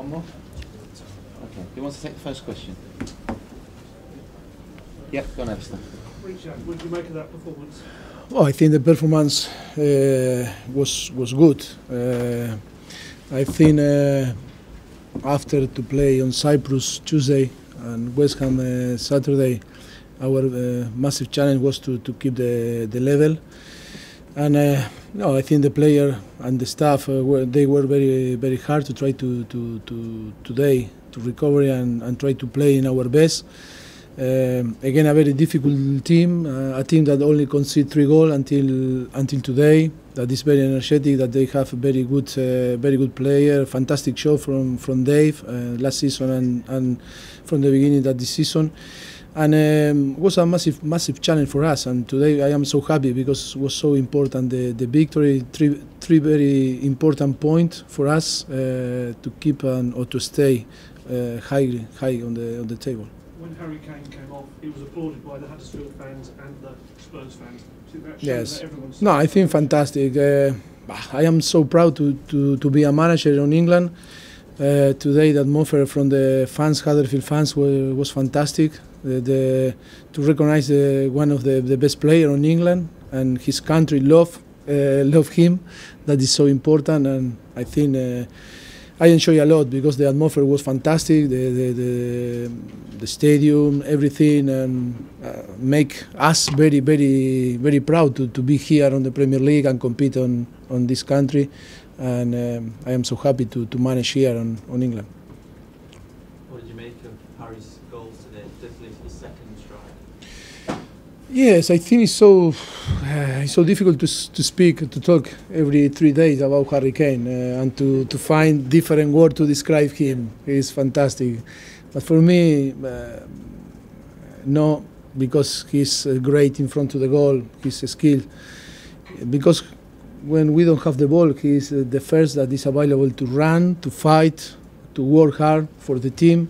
One more? Okay. Who wants to take the first question? Yeah, go on, Alistair. What did you make of that performance? Well, I think the performance was good. I think after to play on Cyprus Tuesday and West Ham Saturday, our massive challenge was to keep the level. And no, I think the player and the staff they were very hard to try to today to recover and try to play in our best. Again, a very difficult team, a team that only conceded 3 goals until today. That is very energetic. That they have a very good player. Fantastic show from Dave last season and from the beginning of this season. And it was a massive challenge for us. And today I am so happy because it was so important. The victory, three very important points for us to keep or to stay high on the table. When Harry Kane came off, he was applauded by the Huddersfield fans and the Spurs fans. So that yes. That everyone's no, I think fantastic. I am so proud to be a manager in England. Today, the atmosphere from the fans, Huddersfield fans, was fantastic. To recognize one of the best players in England and his country love him. That is so important, and I think I enjoy a lot because the atmosphere was fantastic. The stadium, everything, and make us very proud to be here on the Premier League and compete on this country. And I am so happy to manage here on England. What did you make of Harry's goals today, particularly his second strike? Yes, I think it's so difficult to talk every 3 days about Harry Kane and to find different words to describe him. He's fantastic. But for me, no, because he's great in front of the goal, his skill. Because when we don't have the ball, he's the first that is available to run, to fight, to work hard for the team,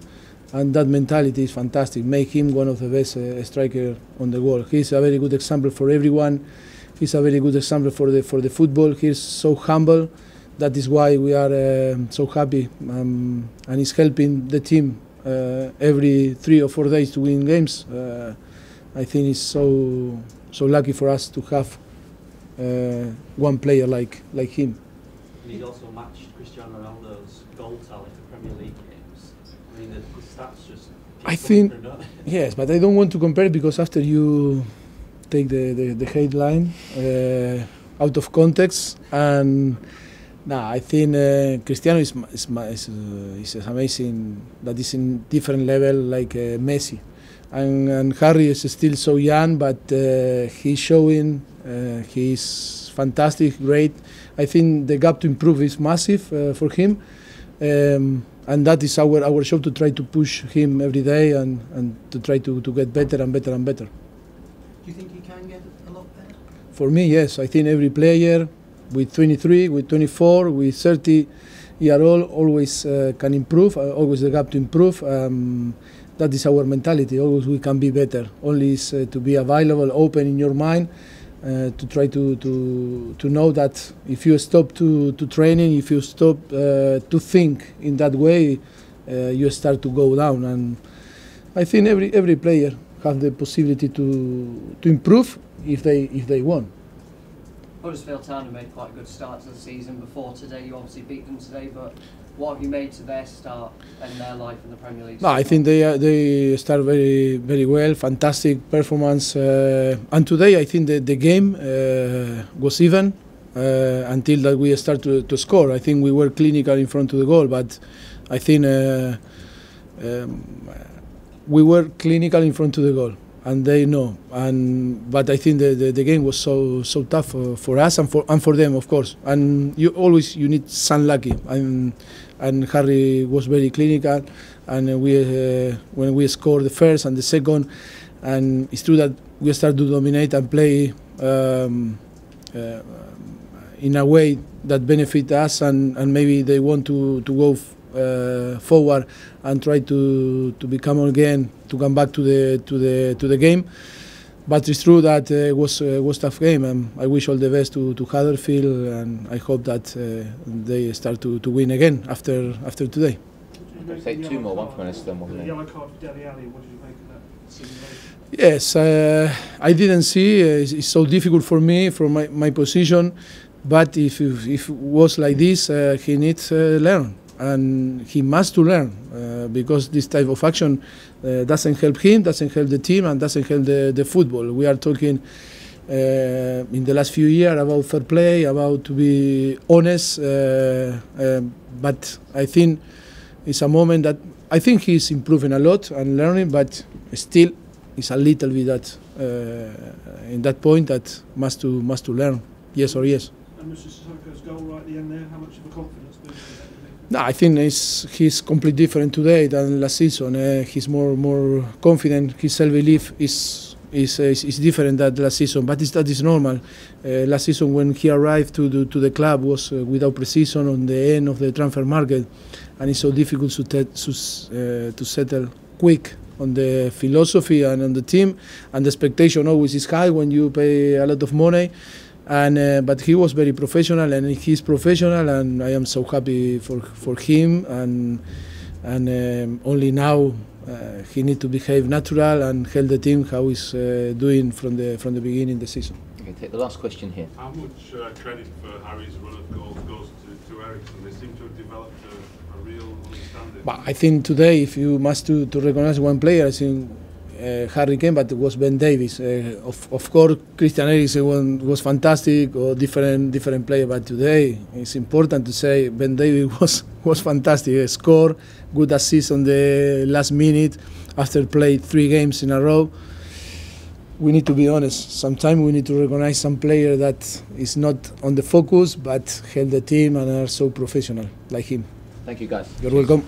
and that mentality is fantastic. Make him one of the best strikers on the world. He's a very good example for everyone. He's a very good example for the football. He's so humble. That is why we are so happy, and he's helping the team every 3 or 4 days to win games. I think it's so lucky for us to have one player like him. And he's also matched Cristiano Ronaldo's goal tally for Premier League games. I mean, the stats just. I think yes, but I don't want to compare because after you take the headline out of context, and I think Cristiano is amazing. That is in different level like Messi, and Harry is still so young, but he's showing. He's fantastic, great. I think the gap to improve is massive for him, and that is our job to try to push him every day and to try to get better and better and better. Do you think he can get a lot better? For me, yes. I think every player with 23, with 24, with 30 year old always can improve, always the gap to improve. That is our mentality, always we can be better. Only is to be available, open in your mind, to try to know that if you stop to training, if you stop to think in that way, you start to go down. And I think every player has the possibility to improve if they want. Huddersfield Town have made quite a good start to the season before today. You obviously beat them today, but what have you made to their start and their life in the Premier League? No, I think they start very well, fantastic performance. And today I think the game was even until that we start to score. I think we were clinical in front of the goal, but I think we were clinical in front of the goal. And they know, but I think the game was so tough for us and for them, of course. And you need some lucky, and Harry was very clinical, and when we scored the first and the second, and it's true that we started to dominate and play in a way that benefit us, and maybe they want to go forward and try to become again, to come back to the game. But it's true that it was a tough game, and I wish all the best to Huddersfield, and I hope that they start to win again after today. you make Take of the two yellow more, one card? from Leicester, one from The them. yellow card for Dele Alli, what did you make of that simulation? Yes, I didn't see. It's so difficult for me from my position. But if it was like this, he needs to learn, and he must to learn because this type of action doesn't help him, doesn't help the team, and doesn't help the football. We are talking in the last few years about fair play, about to be honest. But I think it's a moment that I think he's improving a lot and learning, but still it's a little bit that in that point that must to learn. Yes or yes. And Mr. Sissoko's goal right at the end there, how much of a confidence boost is that? No, I think he's completely different today than last season. He's more confident. His self-belief is different than last season, but that is normal. Last season when he arrived to the club was without precision on the end of the transfer market, and it's so difficult to settle quick on the philosophy and on the team, and the expectation always is high when you pay a lot of money. And but he was very professional, and he's professional, and I am so happy for him. And only now he need to behave natural and help the team how he's doing from the beginning of the season. Okay, take the last question here. How much credit for Harry's run of goals goes to Ericsson? They seem to have developed a real understanding. But I think today, if you must to recognize one player, I think Harry Kane, but it was Ben Davies. Of course, Christian Eriksen was fantastic, or different player. But today, it's important to say Ben Davies was fantastic. Score, good assist on the last minute after played 3 games in a row. We need to be honest. Sometimes we need to recognize some player that is not on the focus, but help the team and are so professional like him. Thank you, guys. You're welcome.